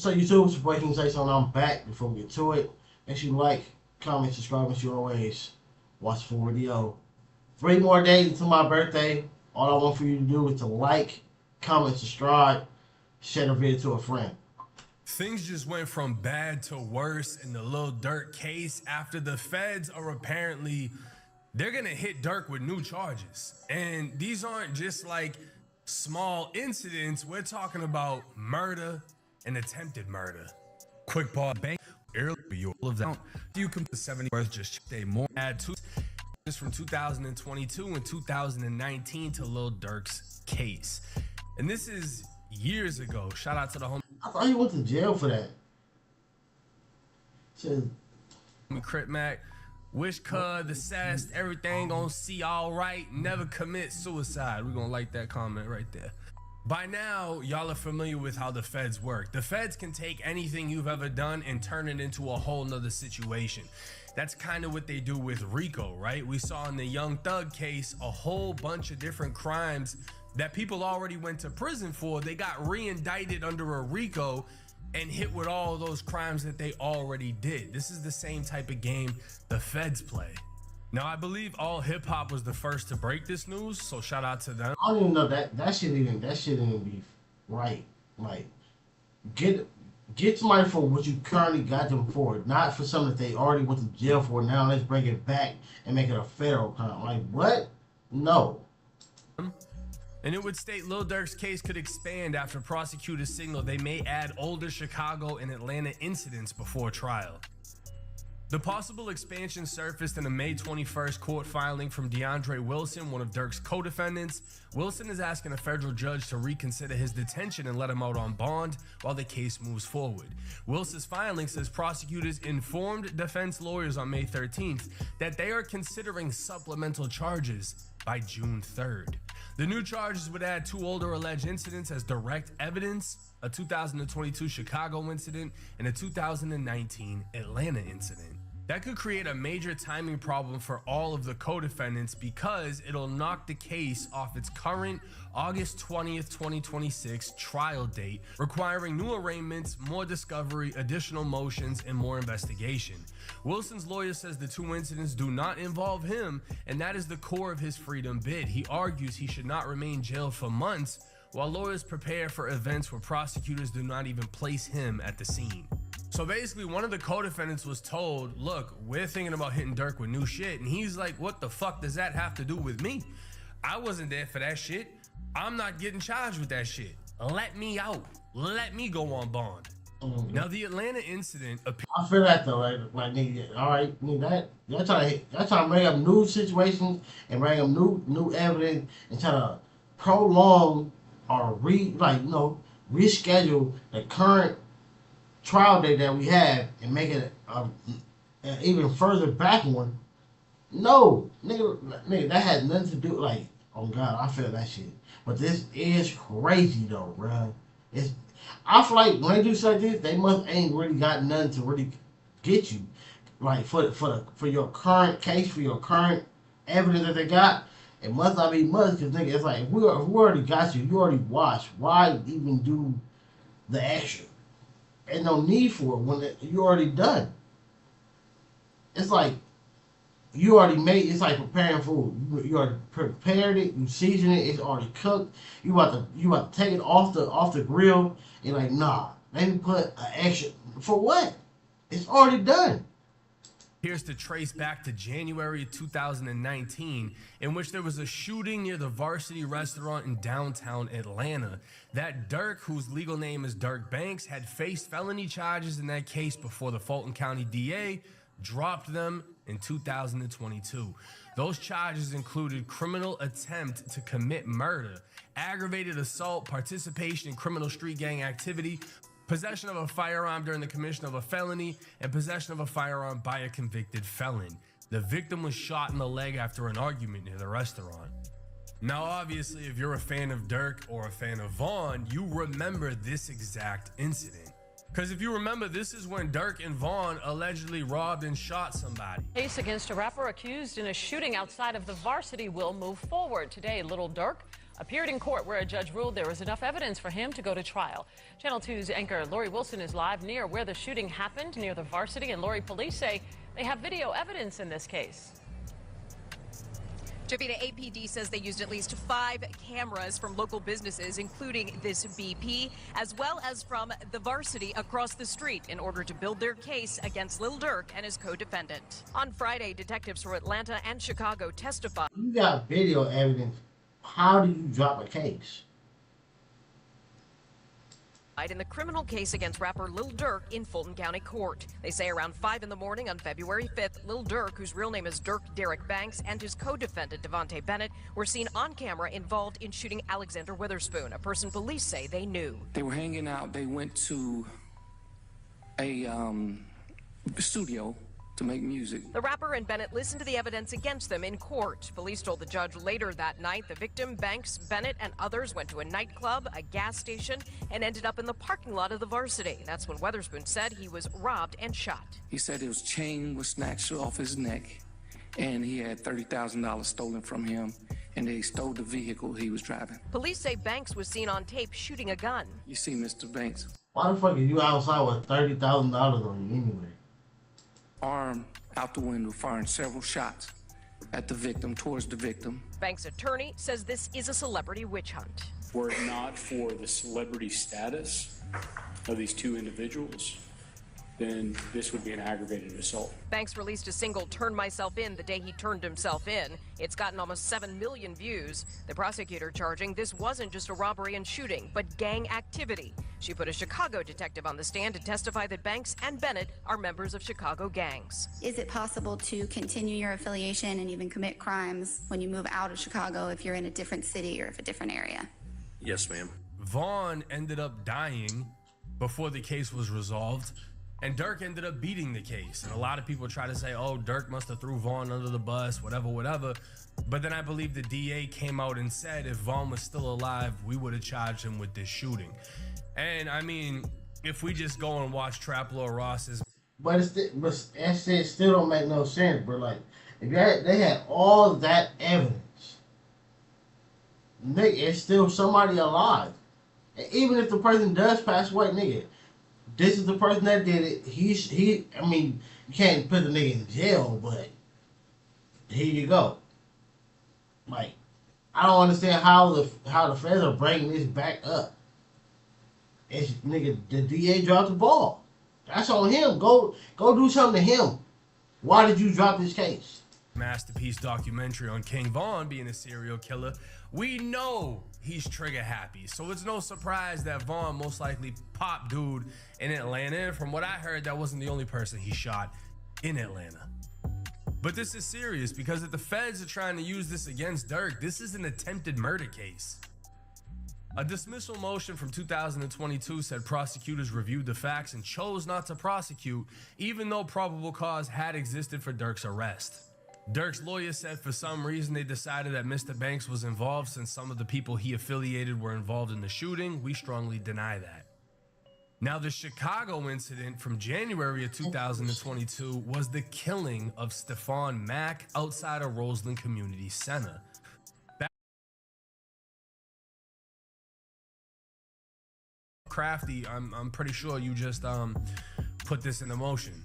So YouTube, it's your boy King Say Something. I'm back. Before we get to it, make sure you like, comment, subscribe, and you always watch the full video. 3 more days until my birthday. All I want for you to do is to like, comment, subscribe, share the video to a friend. Things just went from bad to worse in the Lil Durk case after the feds are apparently, they're gonna hit Durk with new charges. And these aren't just like small incidents. We're talking about murder and attempted murder. Quick ball bank earlier all of that. You come to 70 worth just stay more. Add two from 2022 and 2019 to Lil Durk's case. And this is years ago. Shout out to the homie. I thought he went to jail for that. Shit. Crit Mac, wish cuz the saddest, everything gonna see all right, never commit suicide. We're gonna like that comment right there. By now, y'all are familiar with how the feds work. The feds can take anything you've ever done and turn it into a whole nother situation. That's kind of what they do with RICO, right? We saw in the Young Thug case a whole bunch of different crimes that people already went to prison for. They got re-indicted under a RICO and hit with all those crimes that they already did. This is the same type of game the feds play. Now, I believe All Hip Hop was the first to break this news, so shout out to them. I don't even know that shit even be right. Like, get somebody for what you currently got them for, not for something that they already went to jail for. Now let's bring it back and make it a federal crime. Like, what? No. And it would state Lil Durk's case could expand after prosecutors signal they may add older Chicago and Atlanta incidents before trial. The possible expansion surfaced in a May 21st court filing from DeAndre Wilson, one of Durk's co-defendants. Wilson is asking a federal judge to reconsider his detention and let him out on bond while the case moves forward. Wilson's filing says prosecutors informed defense lawyers on May 13th that they are considering supplemental charges by June 3rd. The new charges would add 2 older alleged incidents as direct evidence, a 2022 Chicago incident and a 2019 Atlanta incident. That could create a major timing problem for all of the co-defendants because it'll knock the case off its current August 20th, 2026 trial date, requiring new arraignments, more discovery, additional motions, and more investigation. Wilson's lawyer says the 2 incidents do not involve him, and that is the core of his freedom bid. He argues he should not remain jailed for months while lawyers prepare for events where prosecutors do not even place him at the scene. So basically, one of the co-defendants was told, look, we're thinking about hitting Durk with new shit. And he's like, what the fuck does that have to do with me? I wasn't there for that shit. I'm not getting charged with that shit. Let me out. Let me go on bond. Now, the Atlanta incident. I feel that though, like nigga, all right, nigga, that y'all trying to bring up new situations and bring up new evidence and try to prolong or reschedule the current trial date that we have and make it an even further back one. No, nigga, that had nothing to do. Like, oh god, I feel that shit. But this is crazy though, bro. I feel like when they do such this, they must ain't really got nothing to really get you, like for your current case, for your current evidence that they got. It must not be much because nigga, it's like if we already got you, you already watched. Why even do the extra? Ain't no need for it when you already done. It's like you already made. It's like preparing food. You already prepared it. You seasoned it. It's already cooked. You about to take it off the grill. You're like, nah. Let me put an extra for what? It's already done. Here's to trace back to January 2019, in which there was a shooting near the Varsity restaurant in downtown Atlanta. That Durk, whose legal name is Durk Banks, had faced felony charges in that case before the Fulton County DA dropped them in 2022. Those charges included criminal attempt to commit murder, aggravated assault, participation in criminal street gang activity, possession of a firearm during the commission of a felony, and possession of a firearm by a convicted felon. The victim was shot in the leg after an argument near the restaurant. Now, obviously, if you're a fan of Durk or a fan of Vaughn, you remember this exact incident. Because if you remember, this is when Durk and Vaughn allegedly robbed and shot somebody. Case against a rapper accused in a shooting outside of the Varsity will move forward. Today, Little Durk appeared in court where a judge ruled there was enough evidence for him to go to trial. Channel 2's anchor Lori Wilson is live near where the shooting happened, near the Varsity. And Lori, police say they have video evidence in this case. Javita, APD says they used at least 5 cameras from local businesses, including this BP, as well as from the Varsity across the street in order to build their case against Lil Durk and his co-defendant. On Friday, detectives from Atlanta and Chicago testified. You got video evidence. How do you drop a case? In the criminal case against rapper Lil Durk in Fulton County Court. They say around 5 in the morning on February 5th, Lil Durk, whose real name is Durk Derek Banks, and his co-defendant Devontae Bennett were seen on camera involved in shooting Alexander Witherspoon, a person police say they knew. They were hanging out. They went to a studio to make music. The rapper and Bennett listened to the evidence against them in court. Police told the judge later that night the victim, Banks, Bennett, and others went to a nightclub, a gas station, and ended up in the parking lot of the Varsity. That's when Witherspoon said he was robbed and shot. He said his chain was snatched off his neck, and he had $30,000 stolen from him, and they stole the vehicle he was driving. Police say Banks was seen on tape shooting a gun. You see, Mr. Banks. Why the fuck are you outside with $30,000 on you anyway? Armed out the window, firing several shots at the victim, towards the victim. Banks' attorney says this is a celebrity witch hunt. Were it not for the celebrity status of these 2 individuals, then this would be an aggravated assault. Banks released a single, "Turn Myself In," the day he turned himself in. It's gotten almost 7 million views. The prosecutor charging this wasn't just a robbery and shooting, but gang activity. She put a Chicago detective on the stand to testify that Banks and Bennett are members of Chicago gangs. Is it possible to continue your affiliation and even commit crimes when you move out of Chicago if you're in a different city or if a different area? Yes, ma'am. Vaughn ended up dying before the case was resolved, and Durk ended up beating the case. And a lot of people try to say, oh, Durk must have threw Vaughn under the bus, whatever. But then I believe the DA came out and said if Vaughn was still alive, we would have charged him with this shooting. And I mean, if we just go and watch Trap Lord Ross's, but it still don't make no sense, bro. Like, if they had all that evidence, nigga, it's still somebody alive. And even if the person does pass away, nigga, this is the person that did it. I mean, you can't put the nigga in jail, but here you go. Like, I don't understand how the feds are bringing this back up. It's, nigga, the DA dropped the ball. That's on him. Go do something to him. Why did you drop this case? masterpiece documentary on King Von being a serial killer, we know he's trigger happy. So it's no surprise that Von most likely popped dude in Atlanta. And from what I heard, that wasn't the only person he shot in Atlanta. But this is serious because if the feds are trying to use this against Durk, this is an attempted murder case. A dismissal motion from 2022 said prosecutors reviewed the facts and chose not to prosecute, even though probable cause had existed for Durk's arrest. Durk's lawyer said for some reason they decided that Mr. Banks was involved since some of the people he affiliated were involved in the shooting. We strongly deny that. Now, the Chicago incident from January of 2022 was the killing of Stephon Mack outside of Roseland Community Center. Crafty, I'm pretty sure you just put this into motion.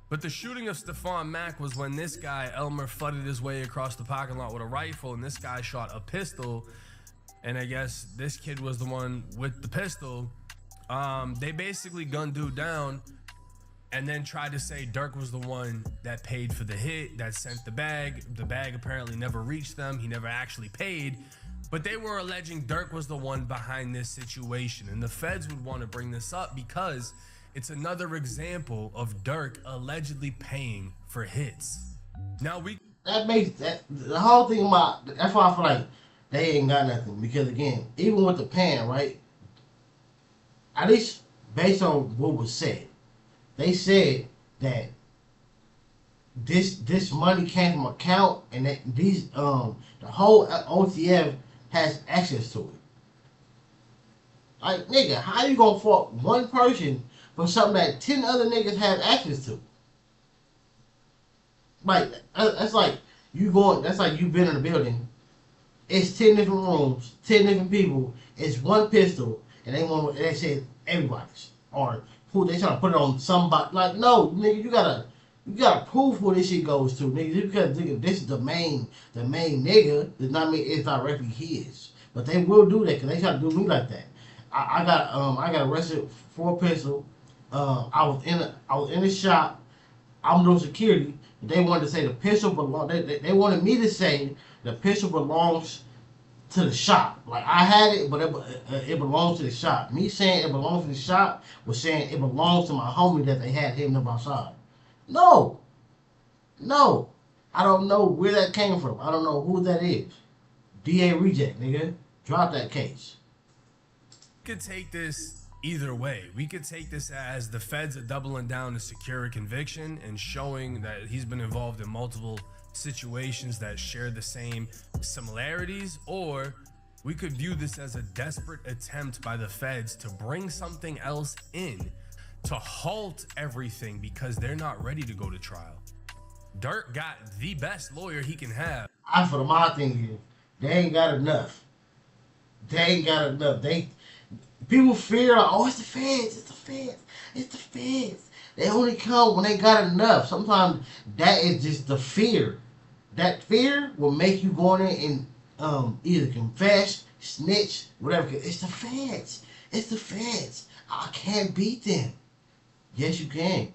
But the shooting of Stephon Mack was when this guy, Elmer, fudded his way across the parking lot with a rifle, and this guy shot a pistol, and I guess this kid was the one with the pistol. They basically gunned dude down and then tried to say Durk was the one that paid for the hit, that sent the bag. The bag apparently never reached them. He never actually paid. But they were alleging Durk was the one behind this situation. And the feds would want to bring this up because it's another example of Durk allegedly paying for hits. Now that makes that the whole thing about, that's why I feel like they ain't got nothing. Because again, even with the pan, right? At least based on what was said, they said that this money came from account and that these the whole OTF has access to it. Like, nigga, how you gonna fault one person for something that 10 other niggas have access to? Like, that's like you going. That's like you been in a building It's 10 different rooms, 10 different people. It's one pistol, and they say everybody's or who they trying to put it on somebody. Like, no, nigga, you gotta prove who this shit goes to, nigga. Just because nigga, this is the main nigga does not mean it's directly his. But they will do that because they try to do me like that. I got arrested for a pistol. I was in a shop. I'm doing security. They wanted to say the pistol belong. They wanted me to say the pistol belongs to the shop. Like I had it, but it belongs to the shop. Me saying it belongs to the shop was saying it belongs to my homie that they had hidden up outside. No, I don't know where that came from. I don't know who that is. DA reject, nigga. Drop that case. We could take this either way. We could take this as the feds are doubling down to secure a conviction and showing that he's been involved in multiple situations that share the same similarities, or we could view this as a desperate attempt by the feds to bring something else in to halt everything because they're not ready to go to trial. Durk got the best lawyer he can have. For my thing is, they ain't got enough. People fear, like, oh, it's the feds. They only come when they got enough. Sometimes that is just the fear. That fear will make you go in there and either confess, snitch, whatever. It's the feds. I can't beat them. Yes, you can.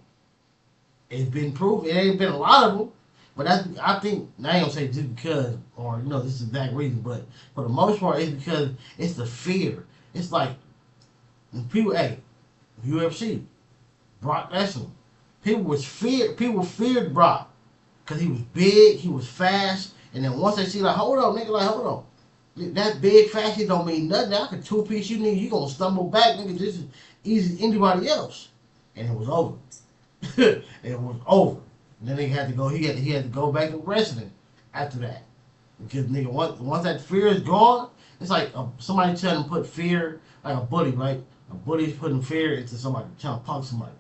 It's been proven. It ain't been a lot of them. But I think, I ain't gonna say just because, or, this is the exact reason, but for the most part, it's because it's the fear. It's like, people, UFC, Brock Lesnar. People feared Brock because he was big, he was fast, and then once they see, like, hold on, nigga, like, hold on. That big, fast shit don't mean nothing. I can two-piece you, nigga, you gonna stumble back, nigga, just as easy as anybody else. And it was over. It was over. And then he had to go back to wrestling after that. Because, nigga, once that fear is gone, it's like somebody trying to put fear, like a bully, right? A bully's putting fear into somebody, trying to punk somebody.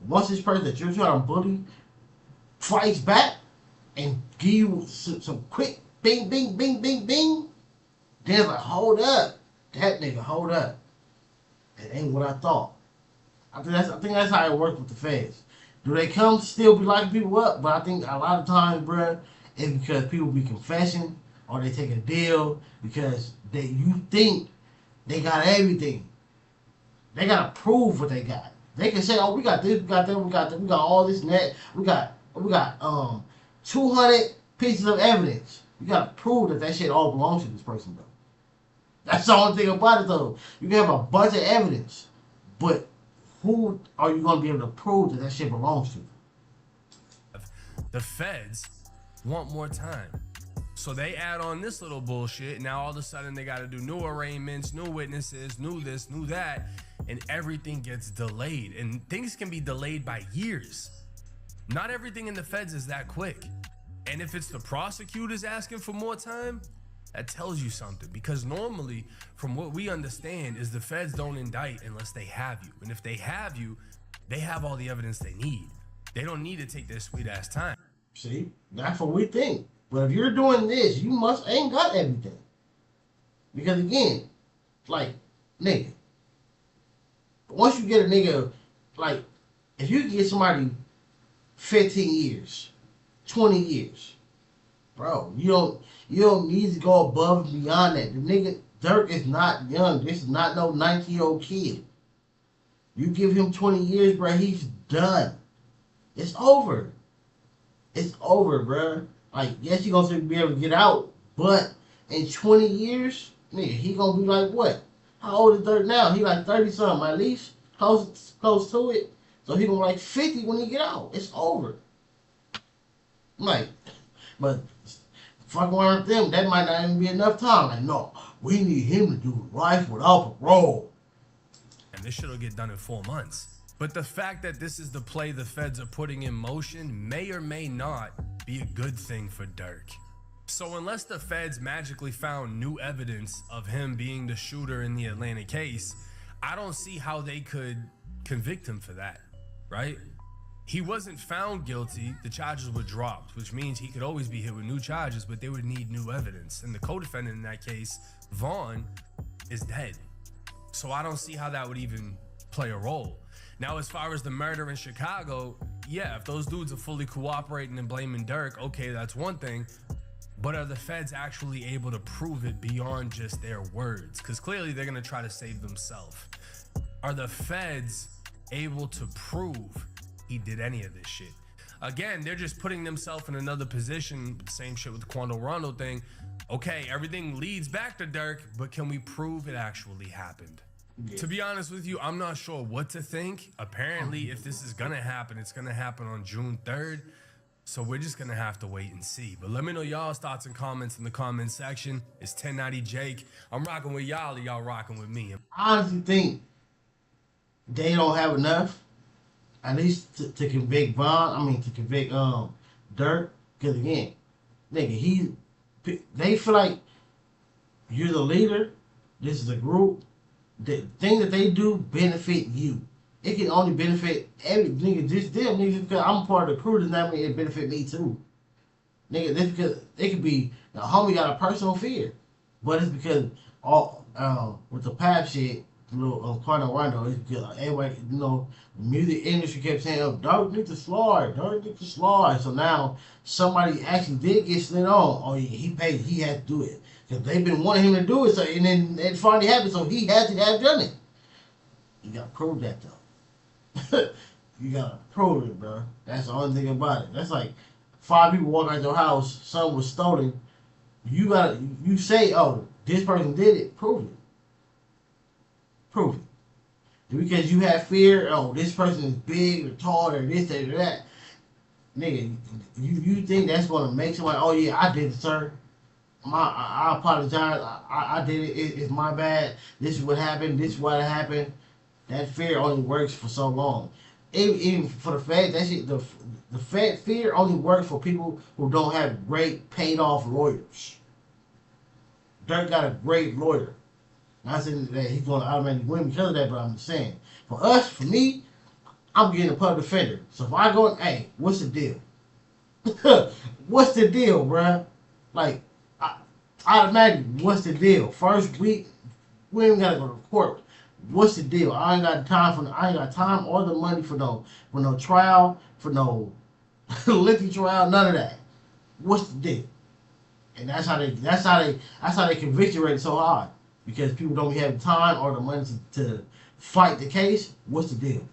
Once this person that you're trying to bully fights back and give you some quick bing, bing, bing, bing, bing, then it's like, hold up. That nigga, hold up. It ain't what I thought. I think that's how it works with the feds. Do they come still be locking people up? But I think a lot of times, bruh, it's because people be confessing or they take a deal because you think they got everything. They gotta prove what they got. They can say, oh, we got this, we got that, we got all this and that. We got 200 pieces of evidence. You gotta prove that shit all belongs to this person, though. That's the only thing about it, though. You can have a bunch of evidence, but who are you gonna be able to prove that shit belongs to? The feds want more time. So they add on this little bullshit. Now all of a sudden they got to do new arraignments, new witnesses, new this, new that, and everything gets delayed. And things can be delayed by years. Not everything in the feds is that quick. And if it's the prosecutors asking for more time, that tells you something. Because normally, from what we understand, is the feds don't indict unless they have you. And if they have you, they have all the evidence they need. They don't need to take their sweet ass time. See, that's what we think. But if you're doing this, you ain't got everything. Because again, like, nigga, once you get a nigga, like, if you get somebody 15 years, 20 years, bro, you don't need to go above and beyond that. The nigga, Durk is not young. This is not no 19-year-old kid. You give him 20 years, bro, he's done. It's over. It's over, bro. Like, yes, you gonna be able to get out, but in 20 years, nigga, he gonna be like what? How old is Durk now? He like 30-something at least, close to it. So he gonna be like 50 when he get out. It's over. Like, but fuck around with them, that might not even be enough time. Like, no, we need him to do life without parole. And this shit'll get done in 4 months. But the fact that this is the play the feds are putting in motion may or may not be a good thing for Durk. So unless the feds magically found new evidence of him being the shooter in the Atlanta case, I don't see how they could convict him for that, right? He wasn't found guilty. The charges were dropped, which means he could always be hit with new charges, but they would need new evidence. And the co-defendant in that case, Vaughn, is dead. So I don't see how that would even play a role. Now, as far as the murder in Chicago, yeah, if those dudes are fully cooperating and blaming Durk, okay, that's one thing. But are the feds actually able to prove it beyond just their words? Because clearly they're going to try to save themselves. Are the feds able to prove he did any of this shit? Again, they're just putting themselves in another position. Same shit with the Quando Rondo thing. Okay, everything leads back to Durk, but can we prove it actually happened? Yeah. To be honest with you, I'm not sure what to think. Apparently, if this is gonna happen, it's gonna happen on June 3rd. So we're just gonna have to wait and see. But let me know y'all's thoughts and comments in the comment section. It's 1090 Jake. I'm rocking with y'all, or y'all rocking with me? I honestly think they don't have enough, at least to convict to convict Durk. Because again, nigga, they feel like you're the leader. This is a group. The thing that they do benefit you. It can only benefit every nigga. Just them niggas because I'm part of the crew. Does not mean it benefit me too. Nigga, this because it could be the homie got a personal fear, but it's because all with the pap shit, little Quando Rondo, it's because everybody, the music industry kept saying, "Oh, Durk need to slide, Durk need to slide." So now somebody actually did get slid on. Oh yeah, he paid. He had to do it. Because they've been wanting him to do it, so and then it finally happened, so he had to have done it. You gotta prove that though. You gotta prove it, bro. That's the only thing about it. That's like 5 people walk out your house, something was stolen. You say, oh, this person did it. Prove it. Prove it. Because you have fear, oh, this person is big or tall or this or that. Nigga, you think that's gonna make somebody, oh yeah, I did it, sir. I apologize. I did it. It's my bad. This is what happened. This is what happened. That fear only works for so long. Even for the feds, that shit, the fed fear only works for people who don't have great paid off lawyers. Durk got a great lawyer. Not saying that he's going to automatically win because of that, but I'm just saying. For us, for me, I'm getting a public defender. So if I go, hey, what's the deal? What's the deal, bruh? Like, automatically, what's the deal? First week, we ain't gotta go to court. What's the deal? I ain't got time or the money for no trial, for no lengthy trial, none of that. What's the deal? And that's how they conviction rate so high. Because people don't have time or the money to fight the case. What's the deal?